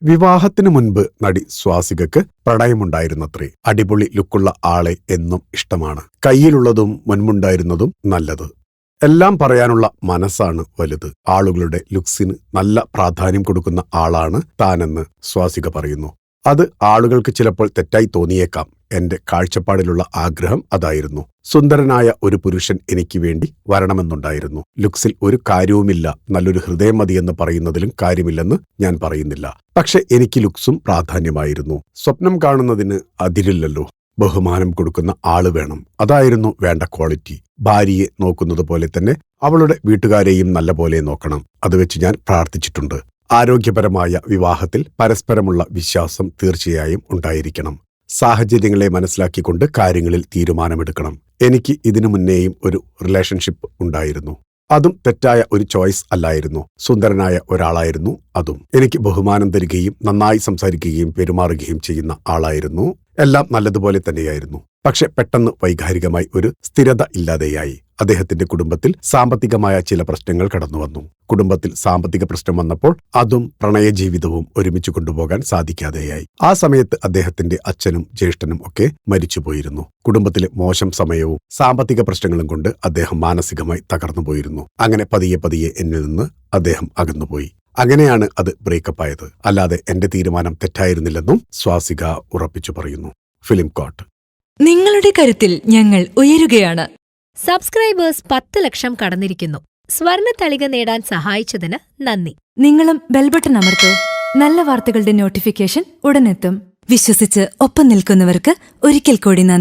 വിവാഹത്തിനു മുൻപ് നടി സ്വാസികക്ക് പ്രണയമുണ്ടായിരുന്നത്രേ. അടിപൊളി ലുക്കുള്ള ആളെ എന്നും ഇഷ്ടമാണ്. കയ്യിലുള്ളതും മുൻപുണ്ടായിരുന്നതും നല്ലത്. എല്ലാം പറയാനുള്ള മനസ്സാണ് വലുത്. ആളുകളുടെ ലുക്സിന് നല്ല പ്രാധാന്യം കൊടുക്കുന്ന ആളാണ് താനെന്ന് സ്വാസിക പറയുന്നു. അത് ആളുകൾക്ക് ചിലപ്പോൾ തെറ്റായി തോന്നിയേക്കാം. എന്റെ കാഴ്ചപ്പാടിലുള്ള ആഗ്രഹം അതായിരുന്നു. സുന്ദരനായ ഒരു പുരുഷൻ എനിക്ക് വേണ്ടി വരണമെന്നുണ്ടായിരുന്നു. ലുക്സിൽ ഒരു കാര്യവുമില്ല, നല്ലൊരു ഹൃദയം മതിയെന്ന് പറയുന്നതിലും കാര്യമില്ലെന്ന് ഞാൻ പറയുന്നില്ല. പക്ഷെ എനിക്ക് ലുക്സും പ്രാധാന്യമായിരുന്നു. സ്വപ്നം കാണുന്നതിന് അതിരില്ലല്ലോ. ബഹുമാനം കൊടുക്കുന്ന ആള് വേണം. അതായിരുന്നു വേണ്ട ക്വാളിറ്റി. ഭാര്യയെ നോക്കുന്നത് പോലെ തന്നെ അവളുടെ വീട്ടുകാരെയും നല്ല പോലെ നോക്കണം. അത് വെച്ച് ഞാൻ പ്രാർത്ഥിച്ചിട്ടുണ്ട്. ആരോഗ്യപരമായ വിവാഹത്തിൽ പരസ്പരമുള്ള വിശ്വാസം തീർച്ചയായും ഉണ്ടായിരിക്കണം. സാഹചര്യങ്ങളെ മനസ്സിലാക്കിക്കൊണ്ട് കാര്യങ്ങളിൽ തീരുമാനമെടുക്കണം. എനിക്ക് ഇതിനു മുന്നേയും ഒരു റിലേഷൻഷിപ്പ് ഉണ്ടായിരുന്നു. അതും തെറ്റായ ഒരു ചോയ്സ് അല്ലായിരുന്നു. സുന്ദരനായ ഒരാളായിരുന്നു അതും. എനിക്ക് ബഹുമാനം തരികയും നന്നായി സംസാരിക്കുകയും പെരുമാറുകയും ചെയ്യുന്ന ആളായിരുന്നു. എല്ലാം നല്ലതുപോലെ തന്നെയായിരുന്നു. പക്ഷെ പെട്ടെന്ന് വൈകാരികമായി ഒരു സ്ഥിരത ഇല്ലാതെയായി. അദ്ദേഹത്തിന്റെ കുടുംബത്തിൽ സാമ്പത്തികമായ ചില പ്രശ്നങ്ങൾ കടന്നുവന്നു. കുടുംബത്തിൽ സാമ്പത്തിക പ്രശ്നം വന്നപ്പോൾ അതും പ്രണയജീവിതവും ഒരുമിച്ച് കൊണ്ടുപോകാൻ സാധിക്കാതെയായി. ആ സമയത്ത് അദ്ദേഹത്തിന്റെ അച്ഛനും ജ്യേഷ്ഠനും ഒക്കെ മരിച്ചുപോയിരുന്നു. കുടുംബത്തിലെ മോശം സമയവും സാമ്പത്തിക പ്രശ്നങ്ങളും കൊണ്ട് അദ്ദേഹം മാനസികമായി തകർന്നുപോയിരുന്നു. അങ്ങനെ പതിയെ പതിയെ എന്നിൽ നിന്ന് അദ്ദേഹം അകന്നുപോയി. അങ്ങനെയാണ് അത് ബ്രേക്കപ്പ് ആയത്. അല്ലാതെ എന്റെ തീരുമാനം തെറ്റായിരുന്നില്ലെന്നും സ്വാസിക ഉറപ്പിച്ചു പറയുന്നു. ഫിലിം കോട്ട്. നിങ്ങളുടെ കരുത്തിൽ ഞങ്ങൾ ഉയരുകയാണ്. സബ്സ്ക്രൈബേഴ്സ് 10 ലക്ഷം കടന്നിരിക്കുന്നു. സ്വർണ്ണ തളിക നേടാൻ സഹായിച്ചതിന് നന്ദി. നിങ്ങളും ബെൽബട്ടൺ അമർത്തോ. നല്ല വാർത്തകളുടെ നോട്ടിഫിക്കേഷൻ ഉടനെത്തും. വിശ്വസിച്ച് ഒപ്പം നിൽക്കുന്നവർക്ക് ഒരിക്കൽ കൂടി നന്ദി.